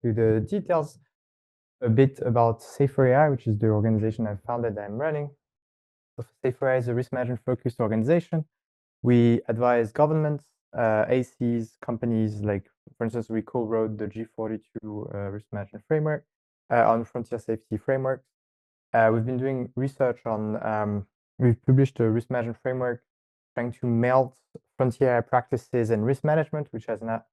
to the details a bit about Safer AI, which is the organization I founded that I'm running. So Safer AI is a risk management focused organization. We advise governments, ACs, companies, like, for instance, we co-wrote the G42 risk management framework on frontier safety frameworks. We've been doing research on, we've published a risk management framework trying to meld frontier practices and risk management, which has not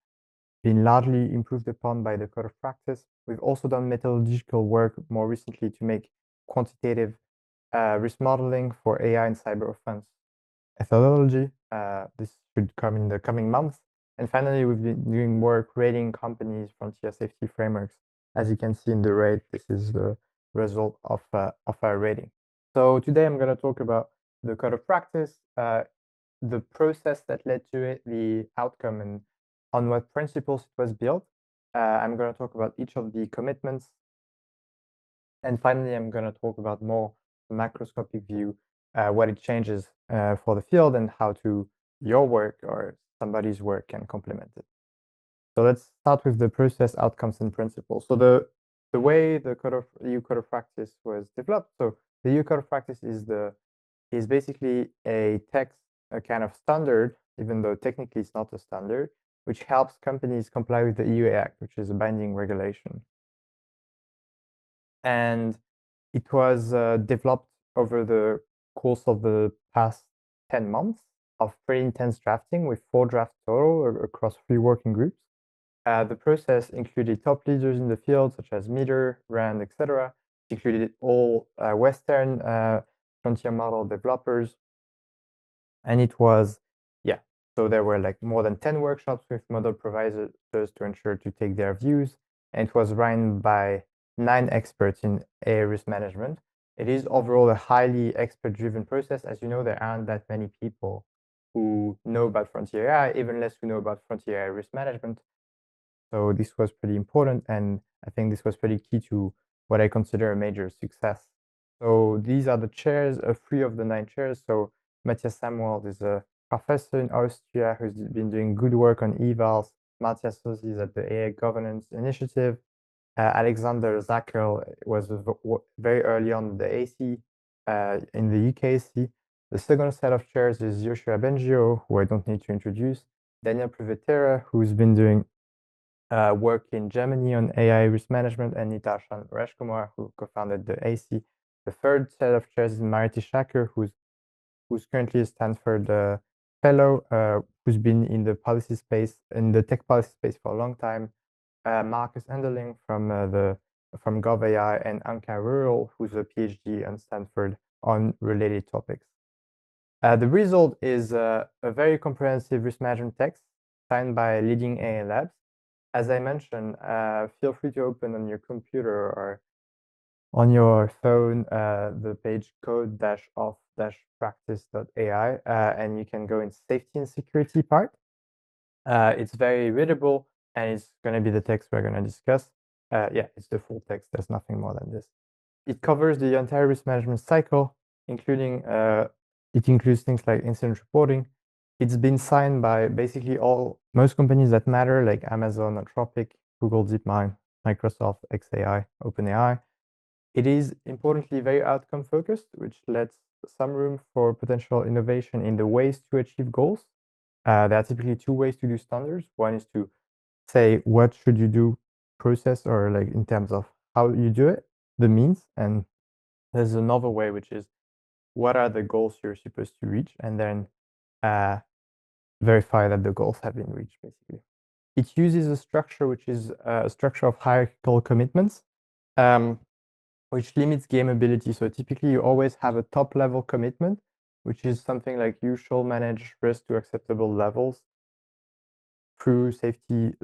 been largely improved upon by the code of practice. We've also done methodological work more recently to make quantitative risk modeling for AI and cyber offense methodology. This should come in the coming months. And finally, we've been doing work rating companies' frontier safety frameworks. As you can see in the rate, this is the result of our rating. So today I'm going to talk about the code of practice, the process that led to it, the outcome, and on what principles it was built. I'm going to talk about each of the commitments. And finally, I'm going to talk about more the macroscopic view, what it changes for the field and how to your work or somebody's work can complement it. So let's start with the process, outcomes, and principles. So the way the EU code of practice was developed. So the EU code of practice is basically a text, a kind of standard, even though technically it's not a standard, which helps companies comply with the EU Act, which is a binding regulation. And it was developed over the course of the past 10 months of pretty intense drafting, with 4 drafts total across 3 working groups. The process included top leaders in the field, such as Meter, Rand, etc. It included all Western frontier model developers. And it was, so there were like more than 10 workshops with model providers to ensure to take their views. And it was run by 9 experts in AI risk management. It is overall a highly expert-driven process. As you know, there aren't that many people who know about frontier AI, even less who know about frontier AI risk management. So this was pretty important, and I think this was pretty key to what I consider a major success. So these are the chairs, 3 of the 9 chairs. So Matthias Samuel is a professor in Austria who's been doing good work on evals. Matthias Sosi is at the AI Governance Initiative. Alexander Zakel was very early on the AC in the UKC. The second set of chairs is Joshua Bengio, who I don't need to introduce. Daniel Privetera, who's been doing work in Germany on AI risk management, and Nitasha Rajkumar, who co-founded the AC. The third set of chairs is Mariti Shaker, who's currently a Stanford fellow, who's been in the policy space, in the tech policy space for a long time. Marcus Enderling from GovAI, and Anka Rural, who's a PhD on Stanford on related topics. The result is a very comprehensive risk management text signed by leading AI labs. As I mentioned, feel free to open on your computer or on your phone the page code-off-practice.ai, and you can go in safety and security part. It's very readable, and it's going to be the text we're going to discuss. It's the full text. There's nothing more than this. It covers the entire risk management cycle, including it includes things like incident reporting. It's been signed by basically most companies that matter, like Amazon, Anthropic, Google DeepMind, Microsoft, xAI, OpenAI. It is importantly very outcome focused, which lets some room for potential innovation in the ways to achieve goals. There are typically 2 ways to do standards. One is to say what should you do process, or like in terms of how you do it, the means. And there's another way, which is what are the goals you're supposed to reach, and then verify that the goals have been reached, basically. It uses a structure which is a structure of hierarchical commitments, which limits gameability. So typically you always have a top level commitment, which is something like you shall manage risk to acceptable levels through safety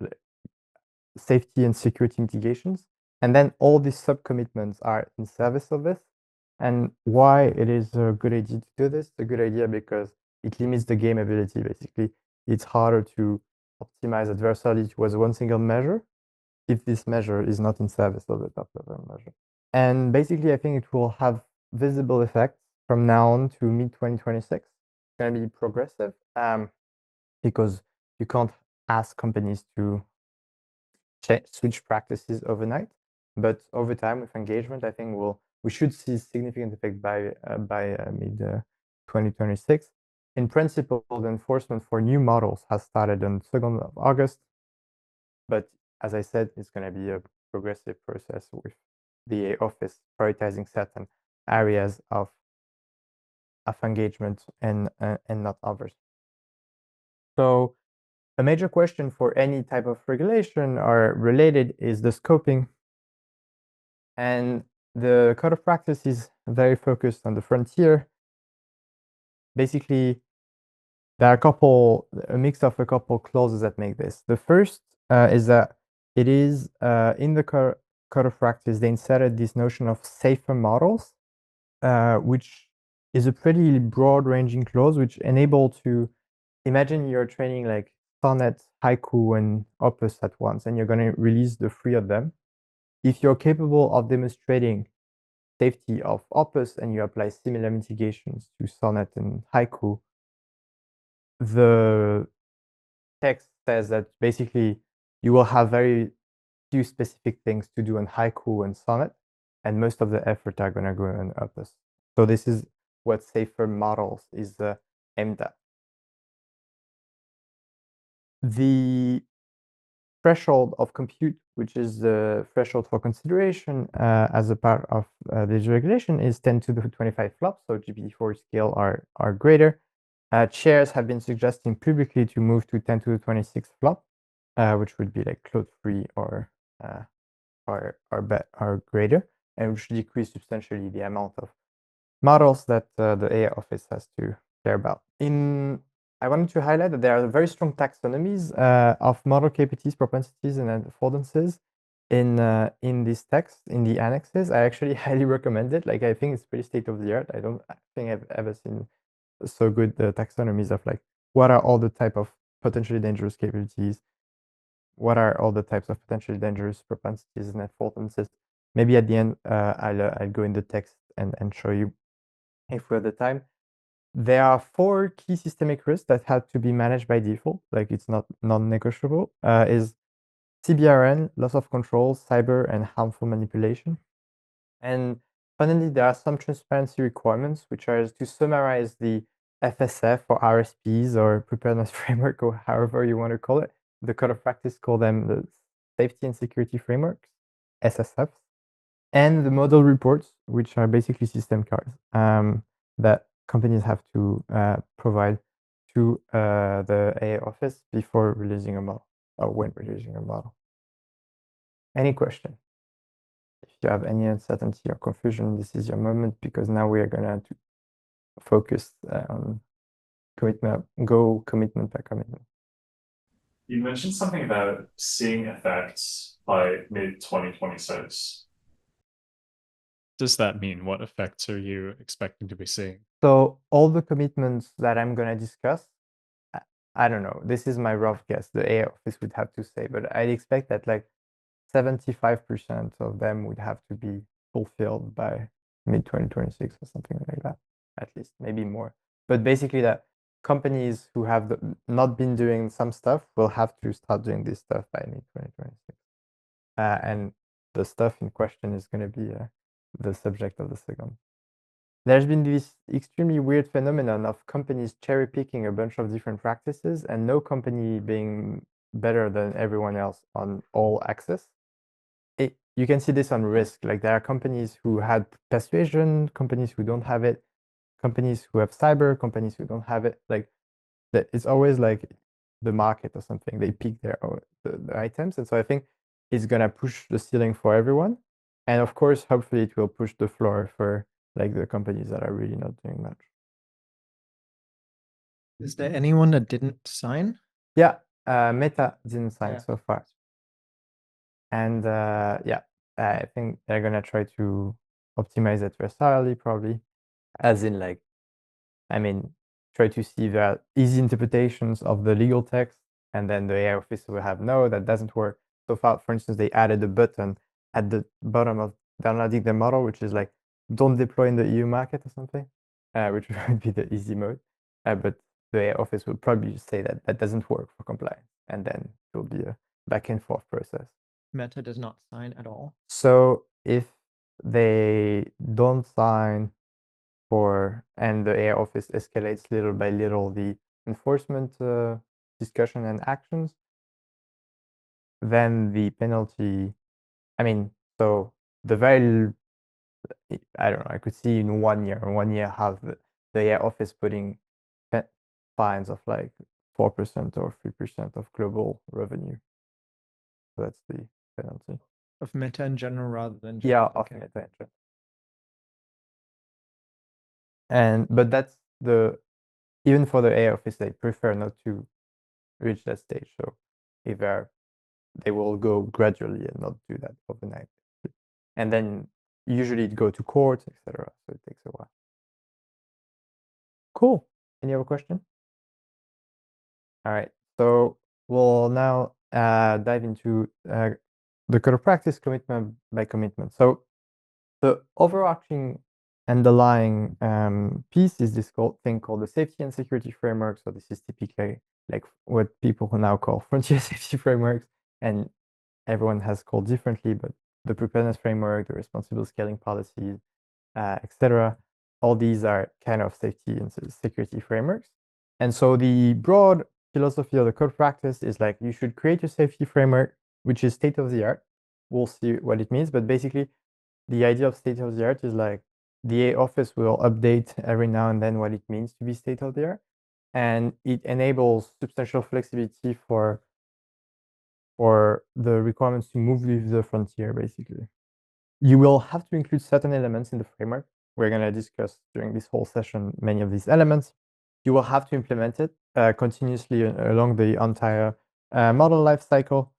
and security mitigations. And then all these sub-commitments are in service of this. And why it is a good idea to do this? It's a good idea because it limits the gameability, basically. It's harder to optimize adversarially towards one single measure if this measure is not in service of the top level measure. And basically, I think it will have visible effects from now on to mid-2026. It's going to be progressive because you can't ask companies to switch practices overnight. But over time, with engagement, I think we should see significant effect by mid 2026. In principle, the enforcement for new models has started on 2nd of August. But as I said, it's going to be a progressive process with the AA office prioritizing certain areas of engagement and not others. So a major question for any type of regulation or related is the scoping. And the code of practice is very focused on the frontier. Basically, there are a mix of a couple clauses that make this. The first is that it is in the code of practice, they inserted this notion of safer models, which is a pretty broad-ranging clause, which enable to imagine you're training like Sonnet, Haiku, and Opus at once, and you're going to release the 3 of them. If you're capable of demonstrating safety of Opus and you apply similar mitigations to Sonnet and Haiku, the text says that basically you will have very few specific things to do on Haiku and Sonnet, and most of the effort are going to go on Opus. So this is what safer models is aimed at. The threshold of compute, which is the threshold for consideration as a part of this regulation, is 10 to the 25 flops, so GPT-4 scale are greater. Chairs have been suggesting publicly to move to 10 to the 26 flop, which would be like Claude 3 or greater, and which decrease substantially the amount of models that the AI office has to care about. I wanted to highlight that there are very strong taxonomies of model KPTs, propensities, and affordances in this text, in the annexes. I actually highly recommend it. Like, I think it's pretty state of the art. I don't think I've ever seen so good taxonomies of like what are all the type of potentially dangerous capabilities, what are all the types of potentially dangerous propensities and affordances. Maybe at the end, I'll go in the text and show you if we have the time. There are 4 key systemic risks that have to be managed by default, like it's not non-negotiable, is CBRN, loss of control, cyber, and harmful manipulation. And finally, there are some transparency requirements, which are to summarize the FSF or RSPs or preparedness framework, or however you want to call it. The code of practice call them the safety and security frameworks, SSFs, and the model reports, which are basically system cards that companies have to provide to the AI office before releasing a model or when releasing a model. Any question? If you have any uncertainty or confusion, this is your moment, because now we are going to focus on commitment by commitment. You mentioned something about seeing effects by mid-2026. Does that mean? What effects are you expecting to be seeing? So all the commitments that I'm going to discuss, I don't know. This is my rough guess. The AI office would have to say, but I'd expect that like 75% of them would have to be fulfilled by mid-2026 or something like that, at least, maybe more. But basically that companies who have not been doing some stuff will have to start doing this stuff by mid-2026. And the stuff in question is going to be the subject of the second. There's been this extremely weird phenomenon of companies cherry picking a bunch of different practices and no company being better than everyone else on all axes. You can see this on risk. Like, there are companies who had persuasion, companies who don't have it, companies who have cyber, companies who don't have it. Like, it's always like the market or something. They pick the items. And so I think it's going to push the ceiling for everyone. And of course, hopefully it will push the floor for like the companies that are really not doing much. Is there anyone that didn't sign? Yeah, Meta didn't sign so far. And yeah, I think they're going to try to optimize adversarially, probably. As in, like, I mean, try to see the easy interpretations of the legal text, and then the AI officer will have, no, that doesn't work. So far, for instance, they added a button at the bottom of downloading the model, which is like, don't deploy in the EU market or something, which would be the easy mode. But the AI office will probably say that that doesn't work for compliance, and then it will be a back and forth process. Meta does not sign at all? So if they don't sign and the AI office escalates little by little the enforcement discussion and actions, then the penalty, so the very, I don't know, I could see in 1 year have the AI office putting fines of like 4% or 3% of global revenue. So that's the penalty. Of Meta in general rather than just, Yeah, of okay. Meta in general. But that's even for the AI office, they prefer not to reach that stage. So if they will go gradually and not do that overnight. And then usually it go to court, etc. So it takes a while. Cool. Any other question? All right. So we'll now dive into the code of practice commitment by commitment. So the overarching underlying piece is this thing called the safety and security framework. So this is typically like what people now call frontier safety frameworks, and everyone has called differently, but the preparedness framework, the responsible scaling policies, etc. All these are kind of safety and security frameworks. And so the broad philosophy of the code practice is like you should create a safety framework which is state of the art. We'll see what it means, but basically the idea of state of the art is like the office will update every now and then what it means to be state of the art, and it enables substantial flexibility for the requirements to move with the frontier, basically. You will have to include certain elements in the framework. We're going to discuss during this whole session many of these elements. You will have to implement it continuously along the entire model lifecycle.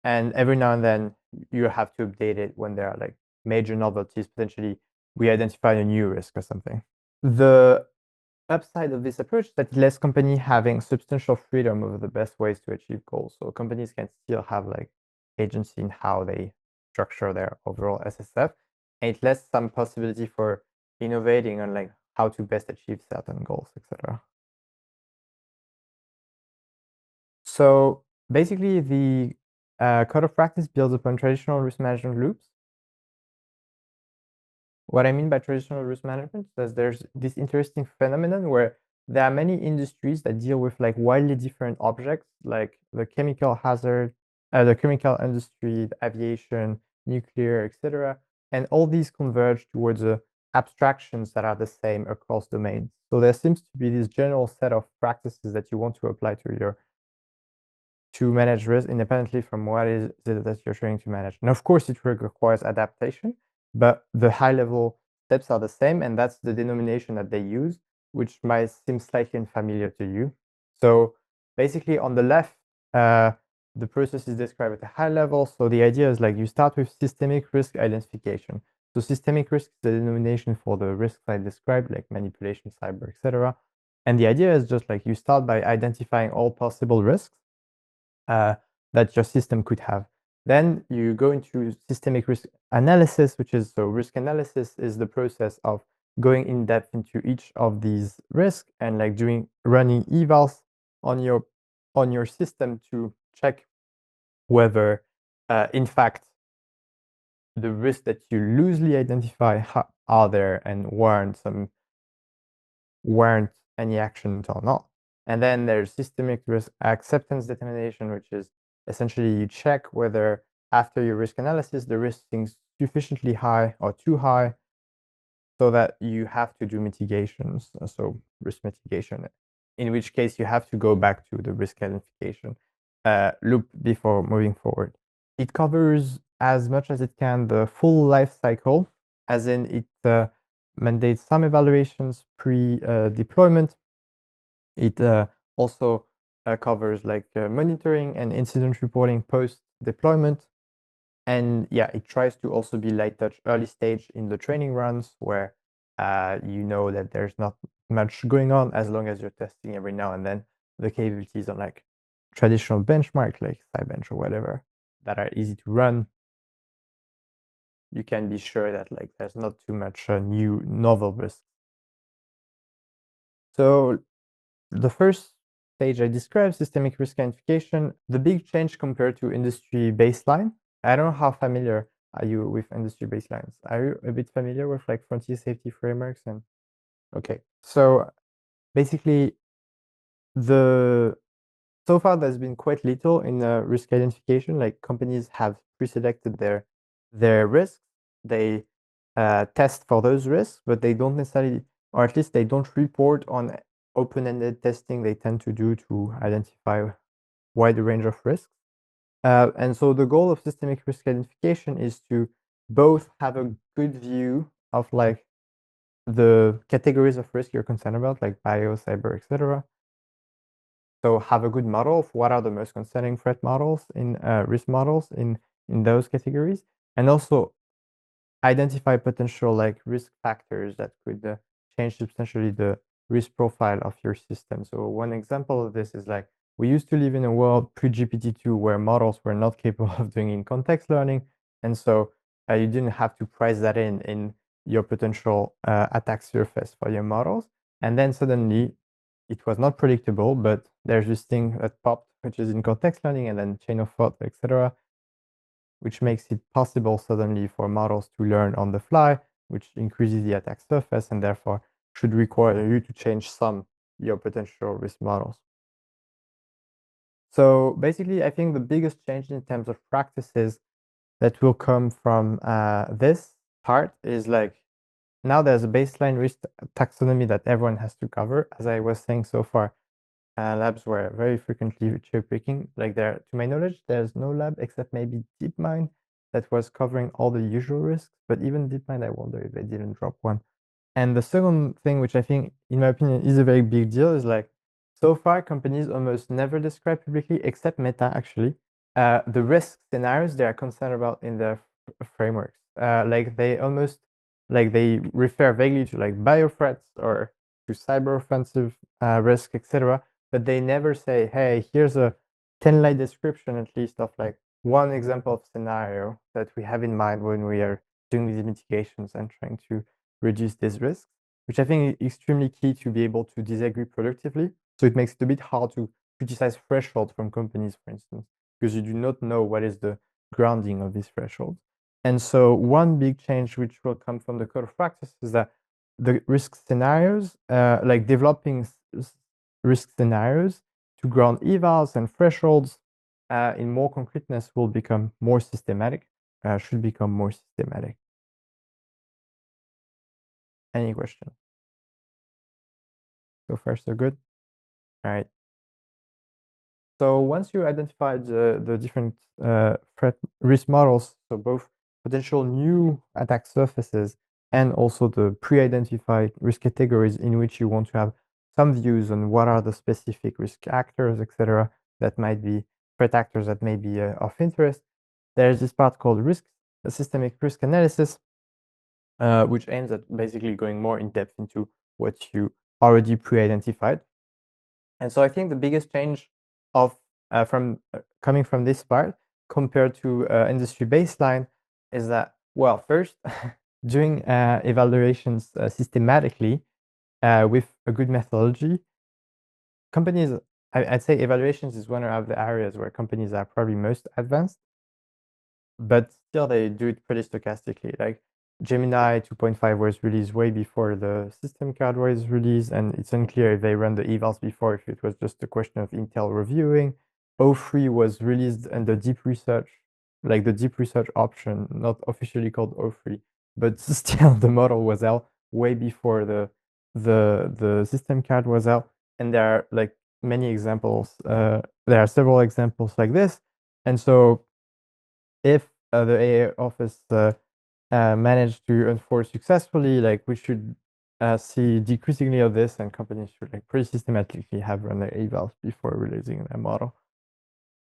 And every now and then, you have to update it when there are like major novelties. Potentially, we identify a new risk or something. The upside of this approach is that it lets companies having substantial freedom over the best ways to achieve goals. So companies can still have like agency in how they structure their overall SSF, and it lets some possibility for innovating on like how to best achieve certain goals, etc. So basically, the code of practice builds upon traditional risk management loops. What I mean by traditional risk management is there's this interesting phenomenon where there are many industries that deal with like wildly different objects, like the chemical hazard, the chemical industry, the aviation, nuclear, etc. And all these converge towards abstractions that are the same across domains. So there seems to be this general set of practices that you want to apply to manage risk independently from what is it that you're trying to manage. And of course, it requires adaptation, but the high-level steps are the same, and that's the denomination that they use, which might seem slightly unfamiliar to you. So basically, on the left, the process is described at a high level. So the idea is like you start with systemic risk identification. So systemic risk is the denomination for the risks I described, like manipulation, cyber, etc. And the idea is just like you start by identifying all possible risks that your system could have. Then you go into systemic risk analysis, which is, so risk analysis is the process of going in depth into each of these risks and like running evals on your system to check whether, in fact, the risks that you loosely identify are there and warrant any action or not. And then there's systemic risk acceptance determination, which is essentially you check whether after your risk analysis, the risk seems sufficiently high or too high so that you have to do mitigations. So risk mitigation, in which case you have to go back to the risk identification loop before moving forward. It covers as much as it can the full life cycle, as in it mandates some evaluations pre-deployment. It also covers like monitoring and incident reporting post-deployment. And yeah, it tries to also be light touch early stage in the training runs where you know that there's not much going on as long as you're testing every now and then the capabilities on like traditional benchmark like SciBench or whatever that are easy to run. You can be sure that like there's not too much new novel risks. So the first stage I described, systemic risk identification, the big change compared to industry baseline. I don't know how familiar are you with industry baselines. Are you a bit familiar with like frontier safety frameworks? And okay, so basically so far there's been quite little in risk identification. Like companies have pre-selected their risks. They test for those risks, but they don't necessarily, or at least they don't report on open-ended testing they tend to do to identify a wide range of risks. And so the goal of systemic risk identification is to both have a good view of like the categories of risk you're concerned about, like bio, cyber, etc. So have a good model of what are the most concerning threat models in risk models in those categories, and also identify potential like risk factors that could change substantially the risk profile of your system. So one example of this is like we used to live in a world pre-GPT-2 where models were not capable of doing in-context learning, and so you didn't have to price that in your potential attack surface for your models. And then suddenly it was not predictable, but there's this thing that popped, which is in context learning and then chain of thought, etc., which makes it possible suddenly for models to learn on the fly, which increases the attack surface and therefore should require you to change some your potential risk models. So basically, I think the biggest change in terms of practices that will come from this part is like now there's a baseline risk taxonomy that everyone has to cover. As I was saying so far, labs were very frequently cherry picking. Like to my knowledge, there's no lab except maybe DeepMind that was covering all the usual risks. But even DeepMind, I wonder if they didn't drop one. And the second thing, which I think, in my opinion, is a very big deal, is like so far companies almost never describe publicly, except Meta actually, the risk scenarios they are concerned about in their frameworks. Like they almost like they refer vaguely to like bio threats or to cyber offensive risk, etc. But they never say, hey, here's a 10-line description at least of like one example of scenario that we have in mind when we are doing these mitigations and trying to reduce these risks, which I think is extremely key to be able to disagree productively. So it makes it a bit hard to criticize thresholds from companies, for instance, because you do not know what is the grounding of these thresholds. And so one big change which will come from the code of practice is that the risk scenarios, like developing risk scenarios to ground evals and thresholds in more concreteness will become more systematic, should become more systematic. Any question? So far, so good. All right. So once you identified the different threat risk models, so both potential new attack surfaces and also the pre-identified risk categories in which you want to have some views on what are the specific risk actors, etc., that might be threat actors that may be of interest, there's this part called systemic risk analysis, which aims at basically going more in depth into what you already pre-identified. And so I think the biggest change of coming from this part compared to industry baseline is that, well, first, doing evaluations systematically with a good methodology, companies, I'd say evaluations is one of the areas where companies are probably most advanced, but still they do it pretty stochastically. Like Gemini 2.5 was released way before the system card was released, and it's unclear if they ran the evals before, if it was just a question of Intel reviewing. O3 was released under deep research, like the deep research option, not officially called O3, but still the model was out way before the system card was out. And there are like many examples. There are several examples like this, and so if the AA office managed to enforce successfully, like we should see decreasingly of this, and companies should like pretty systematically have run their evals before releasing their model.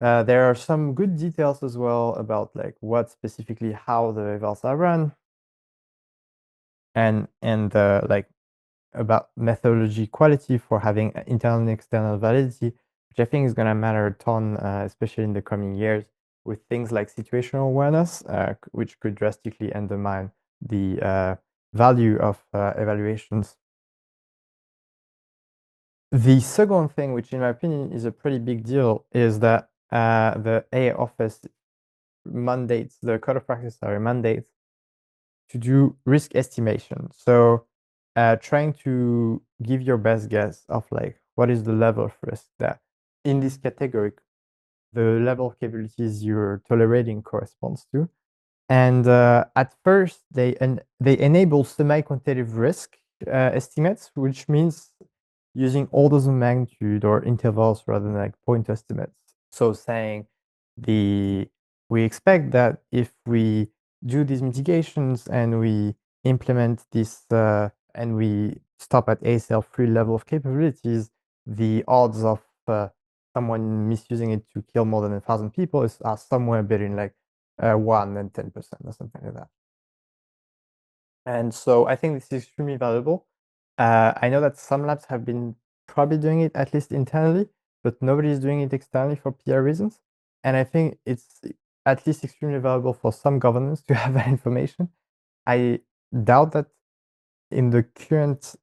There are some good details as well about like what specifically how the evals are run, and like about methodology quality for having internal and external validity, which I think is going to matter a ton, especially in the coming years, with things like situational awareness, which could drastically undermine the value of evaluations. The second thing, which in my opinion is a pretty big deal, is that the A office mandates, the code of practice mandates to do risk estimation. So trying to give your best guess of like what is the level of risk that in this category the level of capabilities you're tolerating corresponds to. And at first they enable semi-quantitative risk estimates, which means using orders of magnitude or intervals rather than like point estimates. So saying we expect that if we do these mitigations and we implement this and we stop at ASL3 level of capabilities, the odds of someone misusing it to kill more than 1,000 people are somewhere between like 1 and 10% or something like that. And so I think this is extremely valuable. I know that some labs have been probably doing it at least internally, but nobody is doing it externally for PR reasons. And I think it's at least extremely valuable for some governments to have that information. I doubt that in the current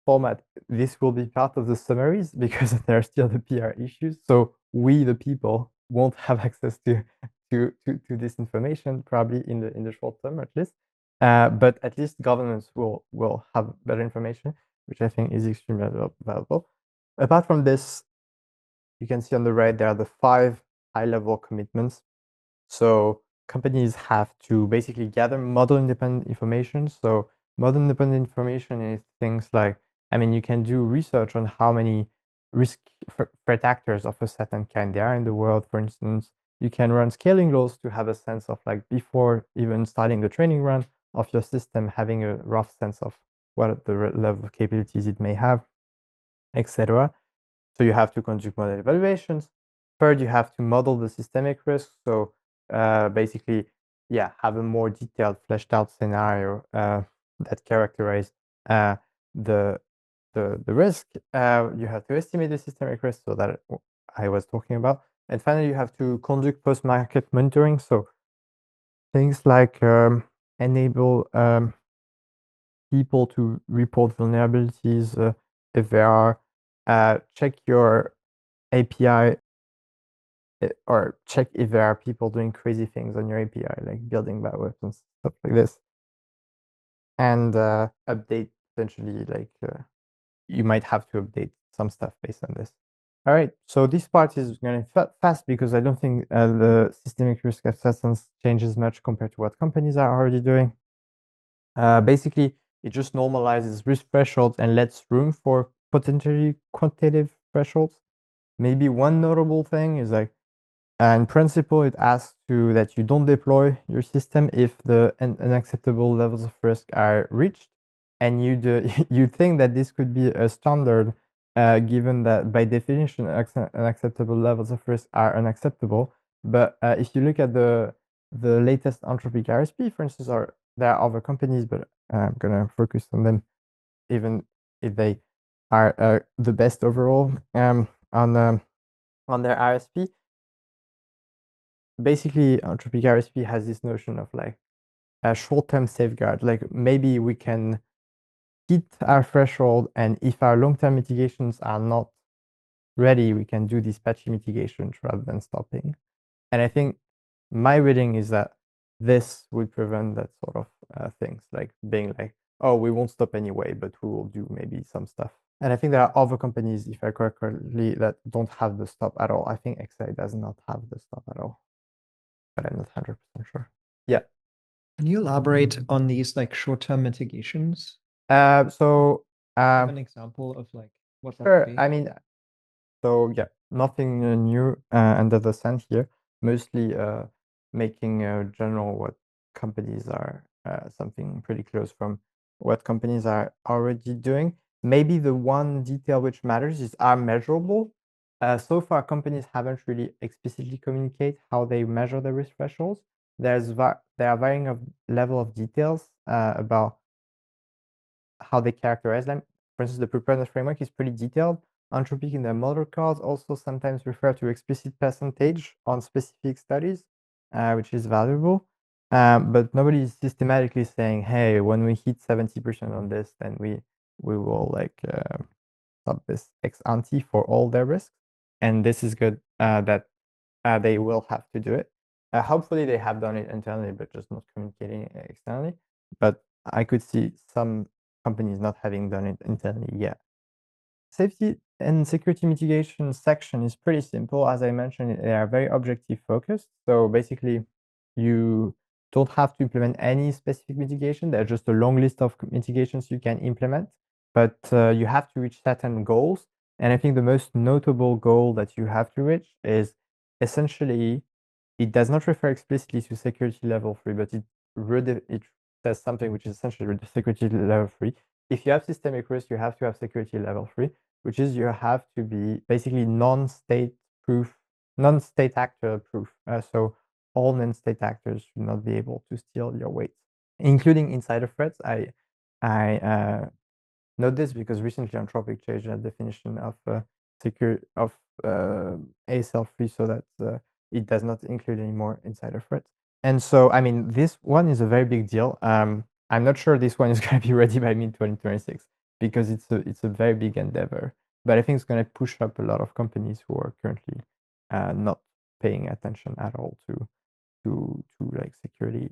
format, this will be part of the summaries because there are still the PR issues. So we, the people, won't have access to this information probably in the short term at least. But at least governments will have better information, which I think is extremely valuable. Apart from this, you can see on the right there are the 5 high-level commitments. So companies have to basically gather model independent information. So model independent information is things like, I mean, you can do research on how many risk threat actors of a certain kind there are in the world. For instance, you can run scaling laws to have a sense of like before even starting the training run of your system, having a rough sense of what the level of capabilities it may have, etc. So you have to conduct model evaluations. Third, you have to model the systemic risk. So basically, yeah, have a more detailed, fleshed out scenario that characterize the risk. You have to estimate the systemic risk, so that I was talking about. And finally, you have to conduct post-market monitoring. So things like enable people to report vulnerabilities if there are, check your API or check if there are people doing crazy things on your API, like building bad weapons, stuff like this. And update potentially, like you might have to update some stuff based on this. All right, so this part is going fast because I don't think the systemic risk assessments changes much compared to what companies are already doing. Basically, it just normalizes risk thresholds and lets room for potentially quantitative thresholds. Maybe one notable thing is like, in principle, it asks that you don't deploy your system if the unacceptable levels of risk are reached. And you'd think that this could be a standard, given that by definition, unacceptable levels of risk are unacceptable. But if you look at the latest Anthropic RSP, for instance, or there are other companies, but I'm gonna focus on them, even if they are the best overall on their RSP. Basically, Anthropic RSP has this notion of like a short-term safeguard. Like maybe we can hit our threshold, and if our long-term mitigations are not ready, we can do these patchy mitigations rather than stopping. And I think my reading is that this would prevent that sort of things, like being like, oh, we won't stop anyway, but we will do maybe some stuff. And I think there are other companies, if I correctly, that don't have the stop at all. I think XI does not have the stop at all, but I'm not 100% sure. Yeah. Can you elaborate on these like short-term mitigations? So Give an example of like what that sure. could be. I mean, so yeah, nothing new under the sun here. Mostly making general what companies are, something pretty close from what companies are already doing. Maybe the one detail which matters is are measurable. So far, companies haven't really explicitly communicate how they measure the risk thresholds. There are varying of level of details about how they characterize them. For instance, the preparedness framework is pretty detailed. Anthropic in their model cards also sometimes refer to explicit percentage on specific studies, which is valuable. But nobody is systematically saying, hey, when we hit 70% on this, then we will like up this ex ante for all their risks, and this is good that they will have to do it. Hopefully, they have done it internally, but just not communicating externally. But I could see some companies not having done it internally yet. Safety and security mitigation section is pretty simple. As I mentioned, they are very objective focused. So basically, you don't have to implement any specific mitigation. There's just a long list of mitigations you can implement, but you have to reach certain goals. And I think the most notable goal that you have to reach is essentially, it does not refer explicitly to security level 3, but it says something which is essentially security level 3. If you have systemic risk, you have to have security level 3, which is you have to be basically non-state proof, non-state actor proof. So all non-state actors should not be able to steal your weights, including insider threats. I note this because recently Anthropic changed the definition of ASL3 so that it does not include any more insider threats. And so, I mean, this one is a very big deal. I'm not sure this one is going to be ready by mid-2026 because it's a very big endeavor. But I think it's going to push up a lot of companies who are currently not paying attention at all to like security.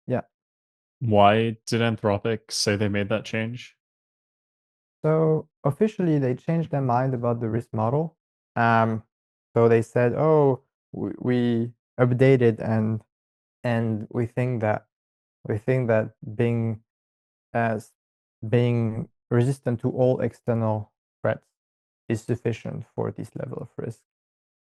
Yeah. Why did Anthropic say they made that change? So officially, they changed their mind about the risk model. So they said, "Oh, we updated and we think that being as being resistant to all external threats is sufficient for this level of risk."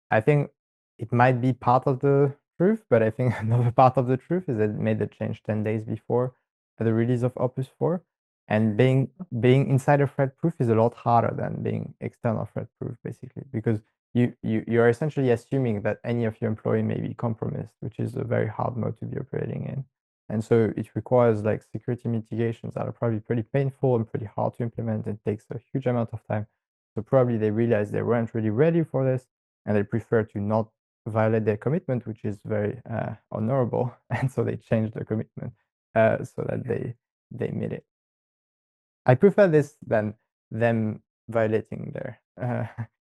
I think it might be part of the truth, but I think another part of the truth is that it made the change 10 days before the release of Opus 4. And being insider threat proof is a lot harder than being external threat proof, basically, because you're essentially assuming that any of your employee may be compromised, which is a very hard mode to be operating in. And so it requires like security mitigations that are probably pretty painful and pretty hard to implement. It takes a huge amount of time. So probably they realized they weren't really ready for this, and they prefer to not violate their commitment, which is very honorable. And so they changed the commitment so that they made it. I prefer this than them violating their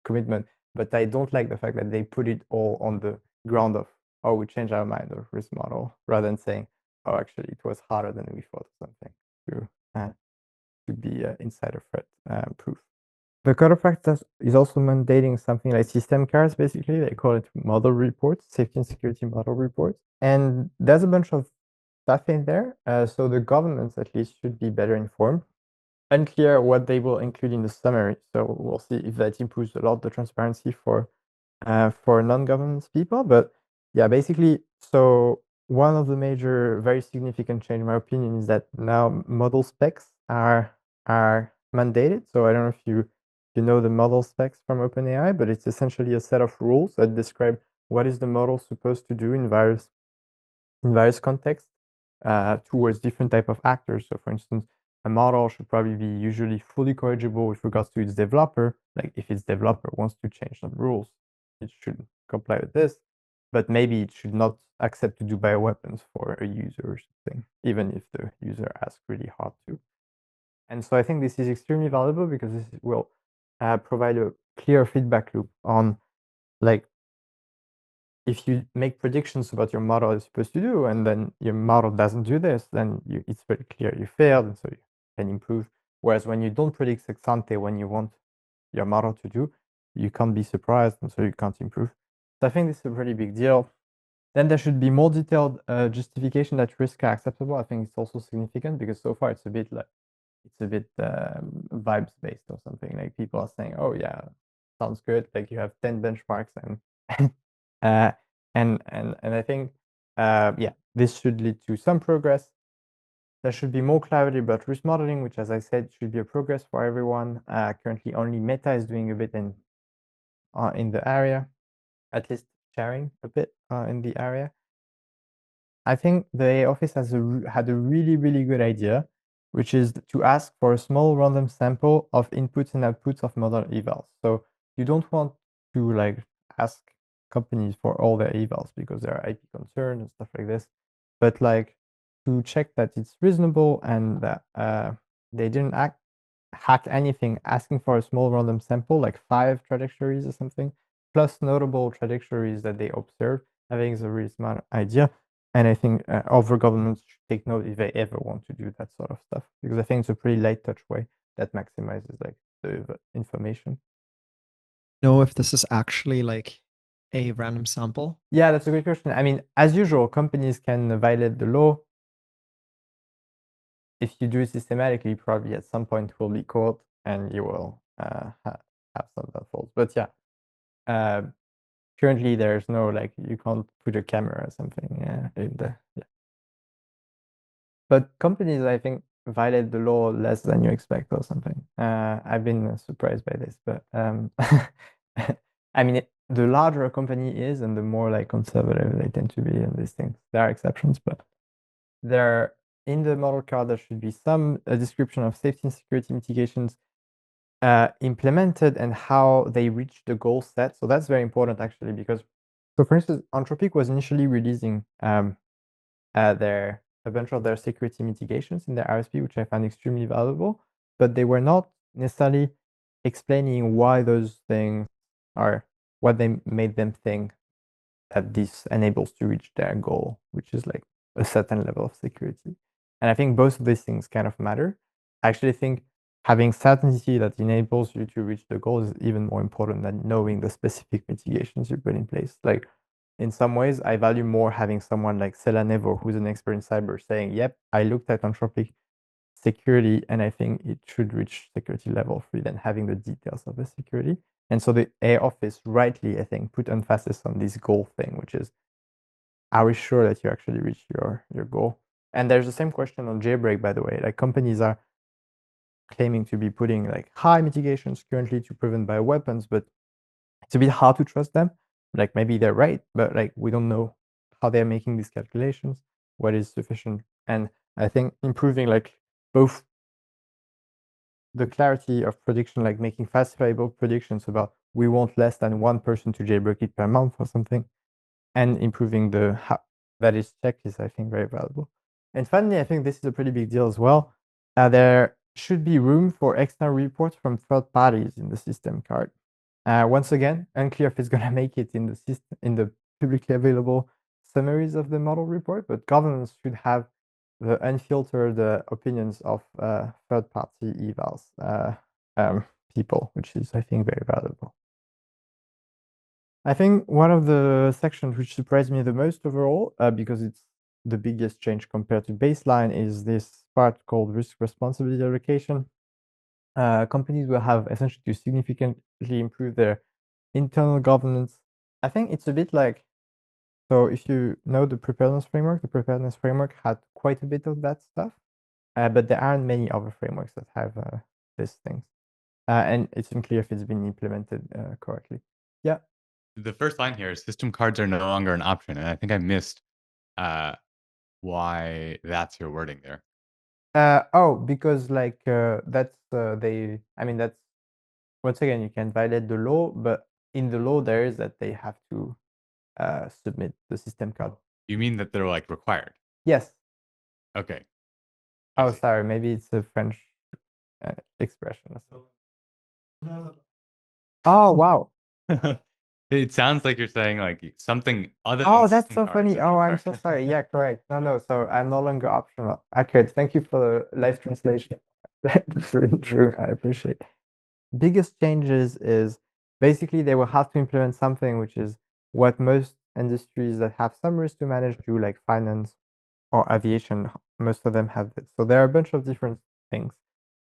commitment, but I don't like the fact that they put it all on the ground of, oh, we changed our mind of risk model, rather than saying, oh, actually, it was harder than we thought or something to be insider threat proof. The code of practice is also mandating something like system cars, basically. They call it model reports, safety and security model reports. And there's a bunch of stuff in there. So the governments, at least, should be better informed. Unclear what they will include in the summary. So we'll see if that improves a lot the transparency for non-government people. But yeah, basically, so one of the major, very significant change, in my opinion, is that now model specs are mandated. So I don't know if you know the model specs from OpenAI, but it's essentially a set of rules that describe what is the model supposed to do in various contexts towards different type of actors. So for instance, a model should probably be usually fully corrigible with regards to its developer. Like if its developer wants to change some rules, it should comply with this, but maybe it should not accept to do bioweapons for a user or something, even if the user asks really hard to. And so I think this is extremely valuable because this will provide a clear feedback loop on, like, if you make predictions about your model is supposed to do, and then your model doesn't do this, then it's very clear you failed, and so you can improve. Whereas when you don't predict ex ante when you want your model to do, you can't be surprised, and so you can't improve. So I think this is a pretty big deal. Then there should be more detailed justification that risks are acceptable. I think it's also significant because so far it's a bit vibes based or something. Like people are saying, "Oh yeah, sounds good." Like you have 10 benchmarks and and I think yeah, this should lead to some progress. There should be more clarity about risk modeling, which, as I said, should be a progress for everyone. Currently, only Meta is doing a bit in the area, at least sharing a bit in the area. I think the office had a really, really good idea, which is to ask for a small random sample of inputs and outputs of model evals. So you don't want to like ask companies for all their evals because there are IP concerns and stuff like this, but like to check that it's reasonable and that they didn't act hack anything, asking for a small random sample, like 5 trajectories or something, plus notable trajectories that they observe, I think is a really smart idea. And I think other governments should take note if they ever want to do that sort of stuff, because I think it's a pretty light touch way that maximizes like the information. Know if this is actually like a random sample? Yeah, that's a great question. I mean, as usual, companies can violate the law. If you do it systematically, probably at some point will be caught and you will have some downfalls. But yeah, currently there's no like you can't put a camera or something in the yeah. But companies, I think, violate the law less than you expect or something. I've been surprised by this, but I mean, the larger a company is, and the more like conservative they tend to be in these things. There are exceptions, but there in the model card there should be some description of safety and security mitigations implemented and how they reach the goal set. So that's very important actually, because so for instance, Anthropic was initially releasing a bunch of their security mitigations in their RSP, which I found extremely valuable, but they were not necessarily explaining why those things are what they made them think that this enables to reach their goal, which is like a certain level of security. And I think both of these things kind of matter. I actually think having certainty that enables you to reach the goal is even more important than knowing the specific mitigations you put in place. Like in some ways, I value more having someone like Sela Nevo, who's an expert in cyber, saying, yep, I looked at Anthropic security and I think it should reach security level 3 than having the details of the security. And so the A office rightly, I think, put emphasis on this goal thing, which is, are we sure that you actually reach your goal? And there's the same question on jailbreak, by the way. Like companies are claiming to be putting like high mitigations currently to prevent bioweapons, but it's a bit hard to trust them. Like maybe they're right, but like we don't know how they're making these calculations, what is sufficient. And I think improving like both the clarity of prediction, like making falsifiable predictions about we want less than 1 person to jailbreak it per month or something, and improving the how that is checked is, I think, very valuable. And finally, I think this is a pretty big deal as well. There should be room for external reports from third parties in the system card. Once again, unclear if it's going to make it in the system in the publicly available summaries of the model report, but governments should have the unfiltered opinions of third-party evals people, which is, I think, very valuable. I think one of the sections which surprised me the most overall, because it's the biggest change compared to baseline, is this part called risk responsibility allocation. Companies will have essentially to significantly improve their internal governance. I think it's a bit like, so if you know the preparedness framework had quite a bit of that stuff, but there aren't many other frameworks that have these things. And it's unclear if it's been implemented correctly. Yeah. The first line here is system cards are no longer an option, and I think I missed why that's your wording there. Oh, because like that's I mean that's once again you can violate the law, but in the law there is that they have to submit the system card. You mean that they're like required? Yes. Okay. Oh, sorry, maybe it's a French expression. Oh wow. It sounds like you're saying like something other. Oh, than that's system so cards funny. is Oh, I'm required. so sorry. Yeah, correct. No. So I'm no longer optional. Accurate. Thank you for the live translation. That's really true. I appreciate it. Biggest changes is basically they will have to implement something which is what most industries that have some risk to manage do, like finance or aviation. Most of them have this. So there are a bunch of different things.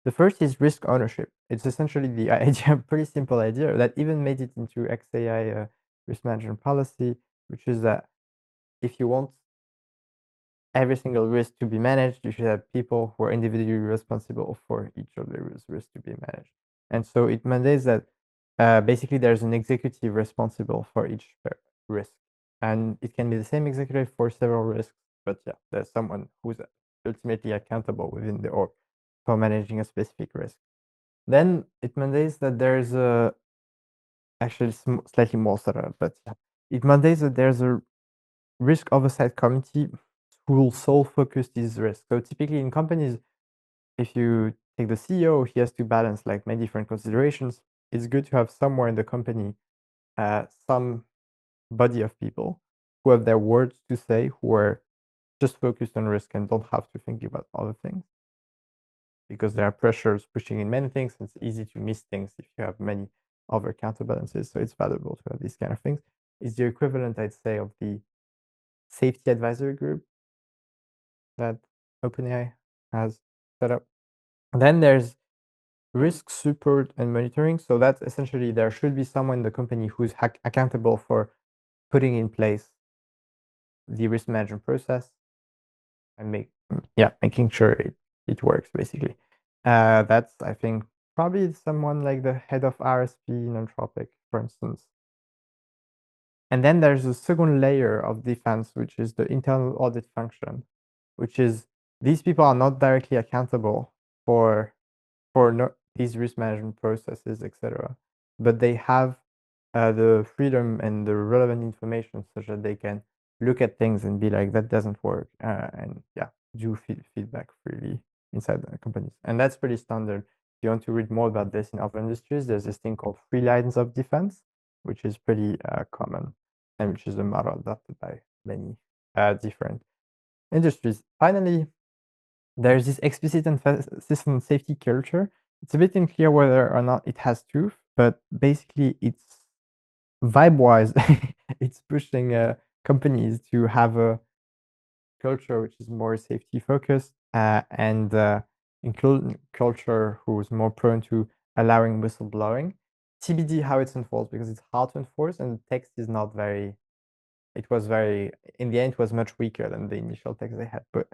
The first is risk ownership. It's essentially the idea, pretty simple idea that even made it into XAI risk management policy, which is that if you want every single risk to be managed, you should have people who are individually responsible for each of the risks to be managed. And so it mandates that basically there's an executive responsible for each risk. And it can be the same executive for several risks, but yeah, there's someone who's ultimately accountable within the org for managing a specific risk. Then it mandates that there's a actually slightly more subtle, but yeah, it mandates that there's a risk oversight committee who will sole focus these risks. So typically in companies, if you like the CEO, he has to balance like many different considerations. It's good to have somewhere in the company some body of people who have their words to say, who are just focused on risk and don't have to think about other things, because there are pressures pushing in many things. It's easy to miss things if you have many other counterbalances. So it's valuable to have these kind of things. It's the equivalent, I'd say, of the safety advisory group that OpenAI has set up. And then there's risk support and monitoring. So that's essentially there should be someone in the company who's accountable for putting in place the risk management process and making sure it works basically. That's, I think, probably someone like the head of RSP in Anthropic, for instance. And then there's a second layer of defense, which is the internal audit function, which is these people are not directly accountable for these risk management processes, etc. But they have the freedom and the relevant information such that they can look at things and be like, that doesn't work, and do feedback freely inside the companies. And that's pretty standard. If you want to read more about this in other industries, there's this thing called 3 lines of defense, which is pretty common, and which is a model adopted by many different industries. Finally, there's this explicit emphasis on safety culture. It's a bit unclear whether or not it has truth, but basically it's vibe-wise, it's pushing companies to have a culture which is more safety focused and include culture who's more prone to allowing whistleblowing. TBD how it's enforced, because it's hard to enforce and the text is not very, in the end, it was much weaker than the initial text they had put.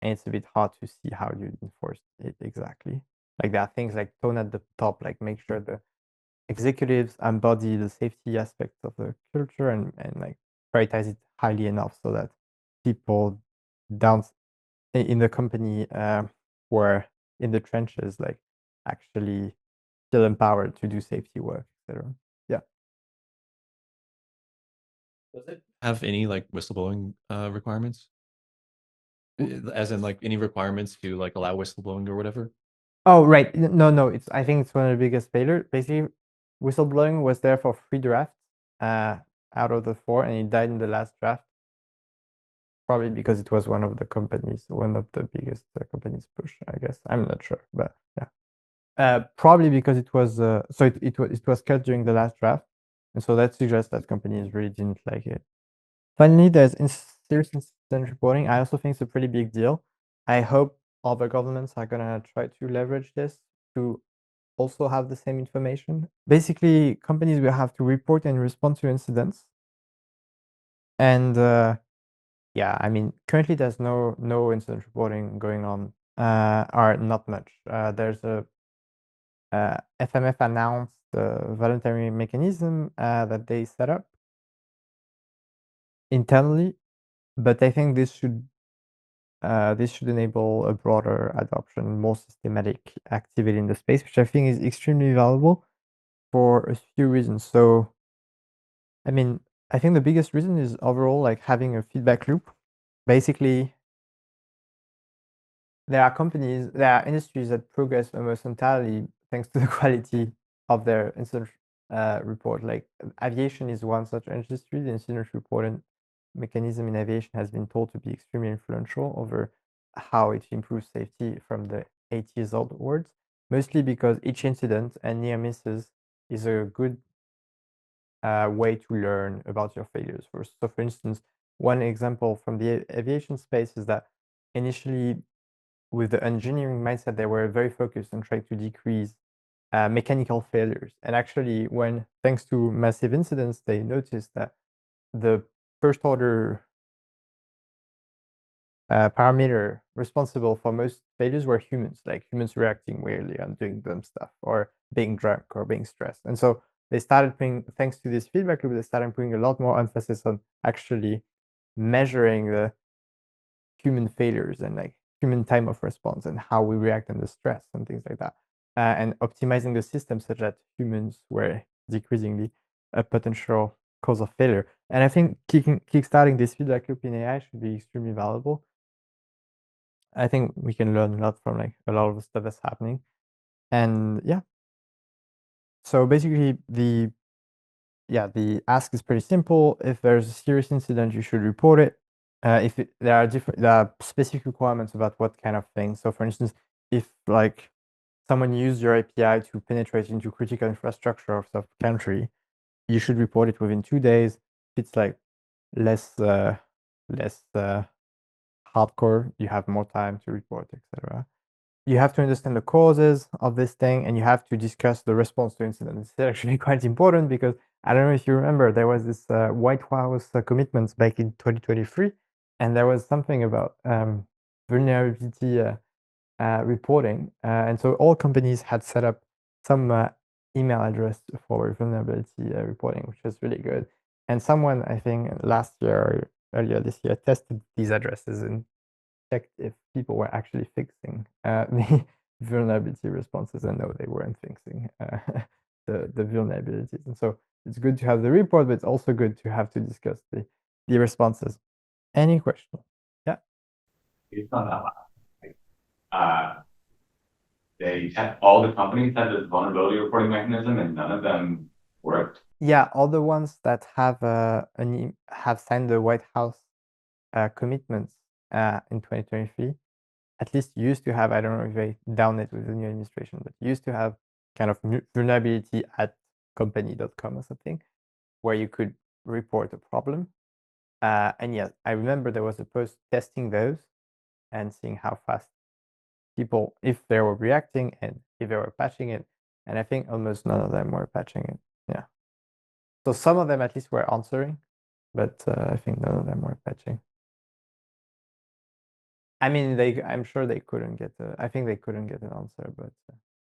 And it's a bit hard to see how you enforce it exactly. Like there are things like tone at the top, like make sure the executives embody the safety aspects of the culture and like prioritize it highly enough so that people down in the company who are in the trenches like actually feel empowered to do safety work, etc. Yeah. Does it have any like whistleblowing requirements? As in like any requirements to like allow whistleblowing or whatever? Oh, right. No. I think it's one of the biggest failures. Basically, whistleblowing was there for 3 drafts out of the 4, and it died in the last draft. Probably because it was one of the biggest companies push, I guess. I'm not sure, but yeah. Probably because it was it was cut during the last draft, and so that suggests that companies really didn't like it. Finally, there's serious incident reporting. I also think it's a pretty big deal. I hope other governments are gonna try to leverage this to also have the same information. Basically, companies will have to report and respond to incidents. And I mean, currently there's no incident reporting going on, or not much. There's a FMF announced the voluntary mechanism that they set up internally, but I think this should enable a broader adoption, more systematic activity in the space, which I think is extremely valuable for a few reasons. So, I mean, I think the biggest reason is overall like having a feedback loop. Basically, there are industries that progress almost entirely thanks to the quality of their incident report. Like aviation is one such industry. The incident reporting mechanism in aviation has been told to be extremely influential over how it improves safety from the 80s onwards, mostly because each incident and near misses is a good way to learn about your failures first. So for instance, one example from the aviation space is that initially with the engineering mindset, they were very focused on trying to decrease mechanical failures. And actually, thanks to massive incidents, they noticed that the first order parameter responsible for most failures were humans, like humans reacting weirdly and doing dumb stuff or being drunk or being stressed. And so they started thanks to this feedback loop, they started putting a lot more emphasis on actually measuring the human failures and like human time of response and how we react under stress and things like that, and optimizing the system such that humans were decreasingly a potential cause of failure. And I think kickstarting this feedback loop in AI should be extremely valuable. I think we can learn a lot from like a lot of the stuff that's happening. And yeah. So basically the ask is pretty simple. If there's a serious incident, you should report it. There are specific requirements about what kind of things. So for instance, if like someone used your API to penetrate into critical infrastructure of some country, you should report it within 2 days. If it's like less hardcore, you have more time to report, etc. You have to understand the causes of this thing, and you have to discuss the response to incidents. It's actually quite important because I don't know if you remember, there was this White House commitments back in 2023, and there was something about vulnerability reporting, and so all companies had set up some email address for vulnerability reporting, which was really good. And someone, I think last year or earlier this year, tested these addresses and checked if people were actually fixing the vulnerability responses, and no, they weren't fixing the vulnerabilities. And so it's good to have the report, but it's also good to have to discuss the responses. Any question? Yeah. Based on that last, all the companies had this vulnerability reporting mechanism, and none of them worked. Yeah, all the ones that have have signed the White House commitments in 2023, at least used to have, I don't know if they down it with the new administration, but used to have kind of vulnerability at company.com or something, where you could report a problem. And yes, I remember there was a post testing those and seeing how fast people, if they were reacting and if they were patching it. And I think almost none of them were patching it. Yeah. So some of them at least were answering, but I think none of them were patching. I mean, I'm sure they couldn't get. I think they couldn't get an answer, but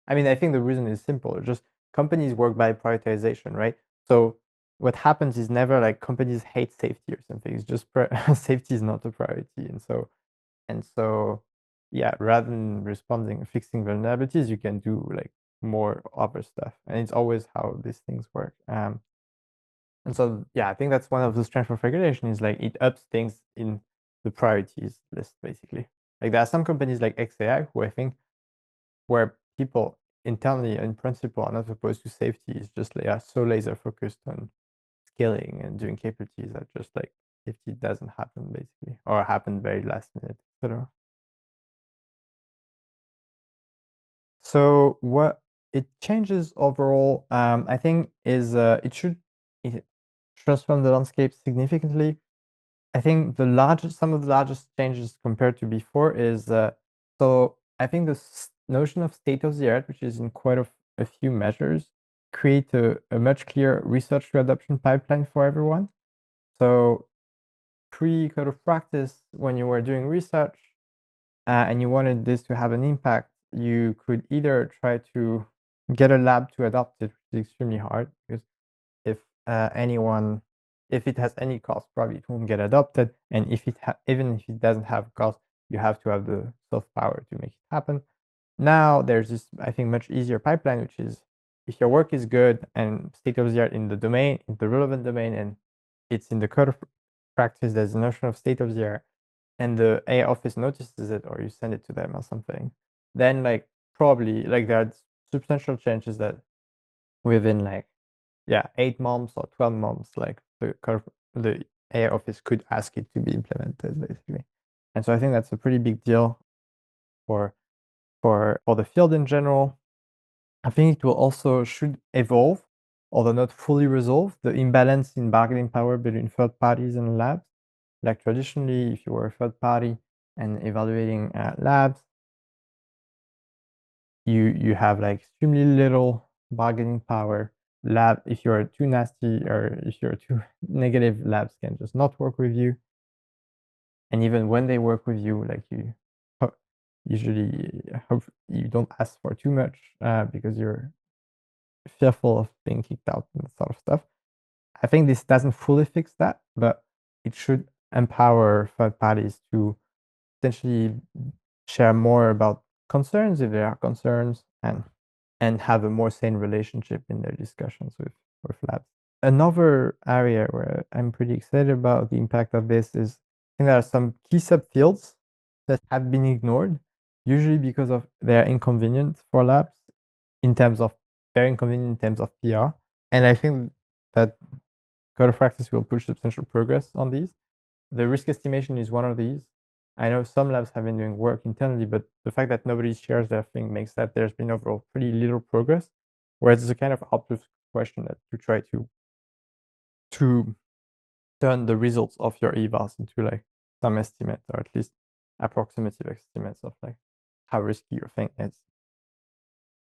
I mean, I think the reason is simple. Just companies work by prioritization, right? So what happens is never like companies hate safety or something. It's just safety is not a priority, and so yeah, rather than responding fixing vulnerabilities, you can do like more other stuff, and it's always how these things work. And so yeah, I think that's one of the strengths of regulation is like it ups things in the priorities list basically. Like there are some companies like XAI who I think where people internally in principle are not opposed to safety, is just they are so laser focused on scaling and doing capabilities that just like safety doesn't happen basically, or happen very last minute, etc. So what it changes overall, I think, is it transform the landscape significantly. I think some of the largest changes compared to before is so I think the notion of state of the art, which is in quite a few measures, create a much clearer research to adoption pipeline for everyone. So pre-code of practice, when you were doing research and you wanted this to have an impact, you could either try to get a lab to adopt it, which is extremely hard because if if it has any cost, probably it won't get adopted. And if even if it doesn't have cost, you have to have the soft power to make it happen. Now there's this, I think, much easier pipeline, which is if your work is good and state of the art in the domain, in the relevant domain, and it's in the code of practice, there's a notion of state of the art, and the AI office notices it, or you send it to them or something, then like probably like there are substantial changes that within like 8 months or 12 months, like the AI office could ask it to be implemented basically. And so I think that's a pretty big deal for the field in general. I think it will also should evolve, although not fully resolve, the imbalance in bargaining power between third parties and labs. Like traditionally, if you were a third party and evaluating labs, you have like extremely little bargaining power. Lab, if you're too nasty or if you're too negative, labs can just not work with you. And even when they work with you, like you usually hope you don't ask for too much because you're fearful of being kicked out and that sort of stuff. I think this doesn't fully fix that, but it should empower third parties to potentially share more about concerns if there are concerns, and have a more sane relationship in their discussions with labs. Another area where I'm pretty excited about the impact of this is I think there are some key subfields that have been ignored, usually because of they're inconvenient for labs in terms of very inconvenient in terms of PR. And I think that code of practice will push substantial progress on these. The risk estimation is one of these. I know some labs have been doing work internally, but the fact that nobody shares their thing makes that there's been overall pretty little progress. Whereas it's a kind of obvious question that to try to turn the results of your evals into like some estimate, or at least approximative estimates of like how risky your thing is.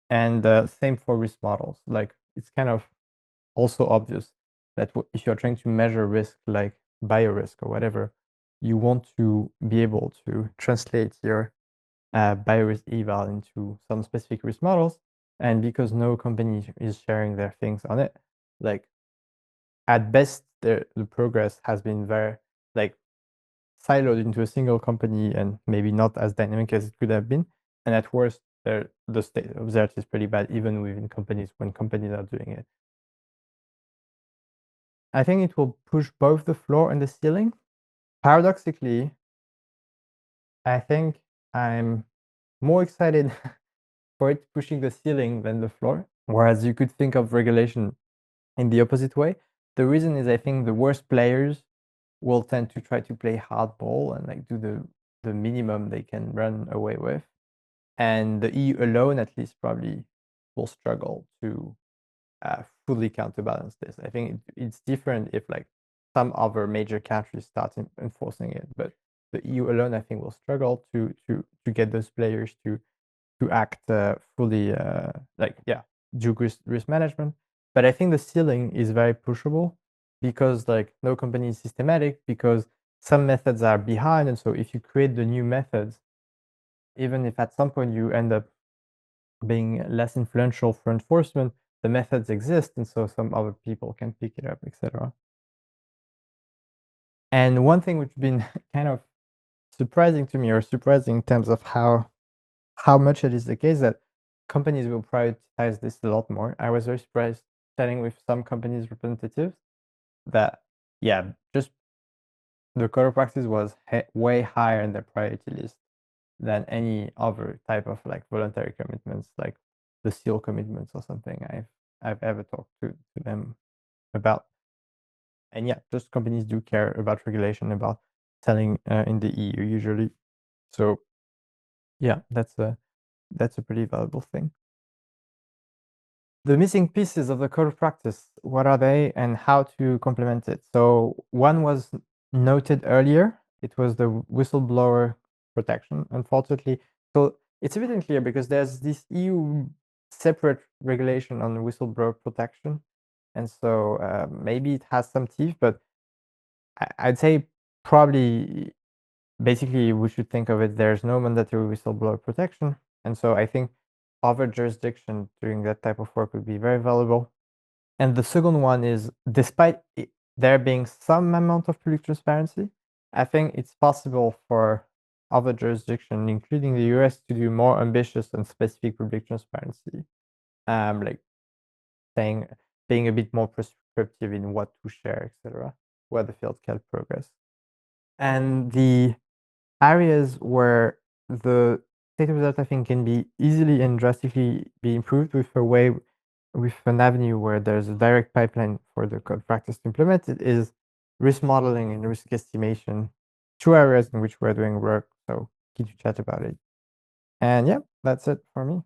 And same for risk models. Like it's kind of also obvious that if you're trying to measure risk, like biorisk or whatever, you want to be able to translate your biorisk eval into some specific risk models. And because no company is sharing their things on it, like at best, the progress has been very like siloed into a single company and maybe not as dynamic as it could have been. And at worst, the state of the art is pretty bad, even within companies when companies are doing it. I think it will push both the floor and the ceiling. Paradoxically, I think I'm more excited for it pushing the ceiling than the floor, whereas you could think of regulation in the opposite way. The reason is I think the worst players will tend to try to play hardball and like do the minimum they can run away with. And the EU alone, at least, probably will struggle to fully counterbalance this. I think it's different if like some other major countries start enforcing it, but the EU alone, I think, will struggle to get those players to act fully do risk management. But I think the ceiling is very pushable because like no company is systematic, because some methods are behind, and so if you create the new methods, even if at some point you end up being less influential for enforcement, the methods exist, and so some other people can pick it up, etc. And one thing which has been kind of surprising to me, or surprising in terms of how much it is the case, that companies will prioritize this a lot more. I was very surprised chatting with some companies' representatives that, yeah, just the code of practice was way higher in their priority list than any other type of like voluntary commitments, like the seal commitments or something I've ever talked to them about. And yeah, just companies do care about regulation, about selling in the EU usually. So yeah, that's a pretty valuable thing. The missing pieces of the code of practice, what are they and how to complement it? So one was noted earlier. It was the whistleblower protection, unfortunately. So it's a bit unclear because there's this EU separate regulation on whistleblower protection. And so maybe it has some teeth, but I'd say probably basically we should think of it, there's no mandatory whistleblower protection. And so I think other jurisdiction doing that type of work would be very valuable. And the second one is, despite there being some amount of public transparency, I think it's possible for other jurisdictions, including the US, to do more ambitious and specific public transparency, like being a bit more prescriptive in what to share, etc., where the field can progress. And the areas where the state of the art, I think, can be easily and drastically be improved with an avenue where there's a direct pipeline for the code practice to implement it, is risk modeling and risk estimation, two areas in which we're doing work. So keen to chat about it. And yeah, that's it for me.